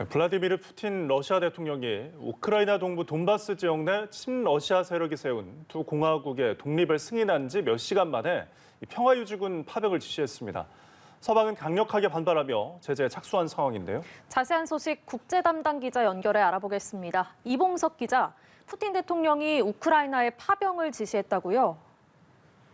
블라디미르 푸틴 러시아 대통령이 우크라이나 동부 돈바스 지역 내 친러시아 세력이 세운 두 공화국의 독립을 승인한 지 몇 시간 만에 평화유지군 파병을 지시했습니다. 서방은 강력하게 반발하며 제재에 착수한 상황인데요. 자세한 소식 국제 담당 기자 연결해 알아보겠습니다. 이봉석 기자, 푸틴 대통령이 우크라이나에 파병을 지시했다고요?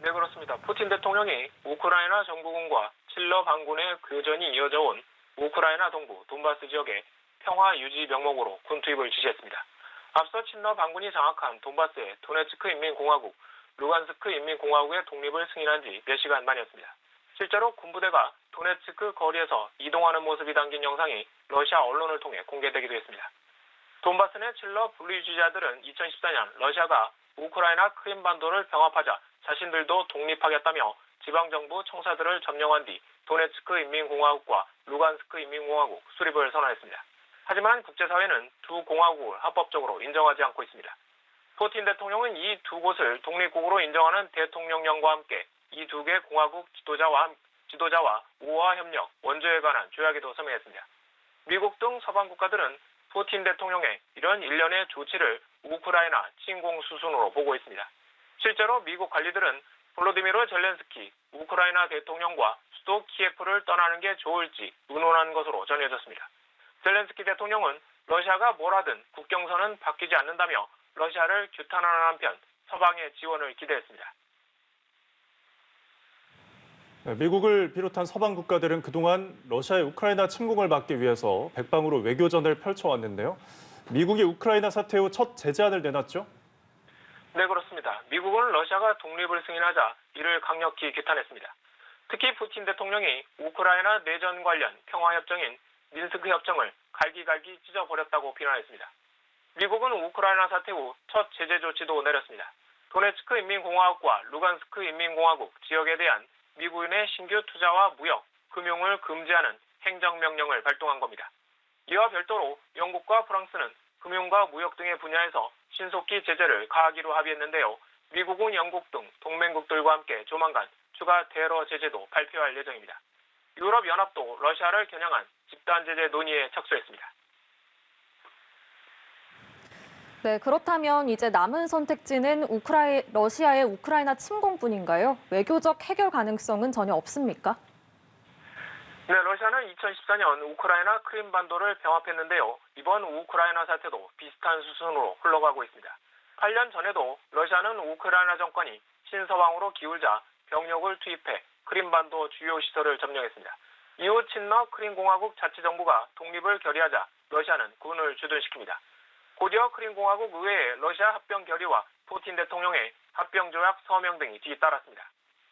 네, 그렇습니다. 푸틴 대통령이 우크라이나 정부군과 칠러 반군의 교전이 이어져 온 우크라이나 동부 돈바스 지역에 평화 유지 명목으로 군 투입을 지시했습니다. 앞서 친러 반군이 장악한 돈바스의 도네츠크 인민공화국, 루간스크 인민공화국의 독립을 승인한 지 몇 시간 만이었습니다. 실제로 군부대가 도네츠크 거리에서 이동하는 모습이 담긴 영상이 러시아 언론을 통해 공개되기도 했습니다. 돈바스 내 칠러 분리주의자들은 2014년 러시아가 우크라이나 크림반도를 병합하자 자신들도 독립하겠다며 지방정부 청사들을 점령한 뒤 도네츠크 인민공화국과 루간스크 인민공화국 수립을 선언했습니다. 하지만 국제사회는 두 공화국을 합법적으로 인정하지 않고 있습니다. 푸틴 대통령은 이 두 곳을 독립국으로 인정하는 대통령령과 함께 이 두 개 공화국 지도자와 우호화 협력, 원조에 관한 조약에도 서명했습니다. 미국 등 서방 국가들은 푸틴 대통령의 이런 일련의 조치를 우크라이나 침공 수순으로 보고 있습니다. 실제로 미국 관리들은 볼로디미르 젤렌스키 우크라이나 대통령과 수도 키예프를 떠나는 게 좋을지 의논한 것으로 전해졌습니다. 젤렌스키 대통령은 러시아가 뭘 하든 국경선은 바뀌지 않는다며 러시아를 규탄하는 한편 서방의 지원을 기대했습니다. 미국을 비롯한 서방 국가들은 그동안 러시아의 우크라이나 침공을 막기 위해서 백방으로 외교전을 펼쳐왔는데요. 미국이 우크라이나 사태 후 첫 제재안을 내놨죠? 네, 그렇습니다. 미국은 러시아가 독립을 승인하자 이를 강력히 규탄했습니다. 특히 푸틴 대통령이 우크라이나 내전 관련 평화협정인 민스크 협정을 갈기갈기 찢어버렸다고 비난했습니다. 미국은 우크라이나 사태 후 첫 제재 조치도 내렸습니다. 도네츠크 인민공화국과 루간스크 인민공화국 지역에 대한 미국인의 신규 투자와 무역, 금융을 금지하는 행정명령을 발동한 겁니다. 이와 별도로 영국과 프랑스는 금융과 무역 등의 분야에서 신속히 제재를 가하기로 합의했는데요. 미국은 영국 등 동맹국들과 함께 조만간 추가 테러 제재도 발표할 예정입니다. 유럽연합도 러시아를 겨냥한 집단 제재 논의에 착수했습니다. 네, 그렇다면 이제 남은 선택지는 러시아의 우크라이나 침공뿐인가요? 외교적 해결 가능성은 전혀 없습니까? 네, 러시아는 2014년 우크라이나 크림반도를 병합했는데요. 이번 우크라이나 사태도 비슷한 수순으로 흘러가고 있습니다. 8년 전에도 러시아는 우크라이나 정권이 신서방으로 기울자 병력을 투입해 크림반도 주요 시설을 점령했습니다. 이후 친러 크림공화국 자치정부가 독립을 결의하자 러시아는 군을 주둔시킵니다. 곧이어 크림공화국 의회의 러시아 합병 결의와 푸틴 대통령의 합병조약 서명 등이 뒤따랐습니다.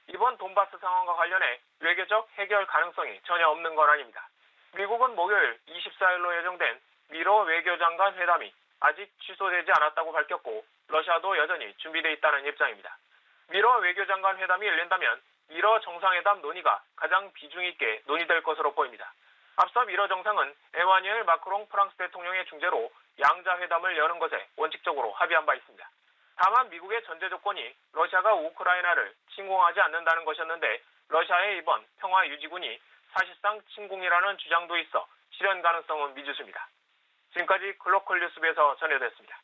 이번 돈바스 상황과 관련해 외교적 해결 가능성이 전혀 없는 건 아닙니다. 미국은 목요일 24일로 예정된 미러 외교장관 회담이 아직 취소되지 않았다고 밝혔고 러시아도 여전히 준비돼 있다는 입장입니다. 미러 외교장관 회담이 열린다면 미러 정상회담 논의가 가장 비중 있게 논의될 것으로 보입니다. 앞서 미러 정상은 에마뉘엘 마크롱 프랑스 대통령의 중재로 양자 회담을 여는 것에 원칙적으로 합의한 바 있습니다. 다만 미국의 전제 조건이 러시아가 우크라이나를 침공하지 않는다는 것이었는데 러시아의 이번 평화유지군이 사실상 침공이라는 주장도 있어 실현 가능성은 미지수입니다. 지금까지 글로컬 뉴스부에서 전해드렸습니다.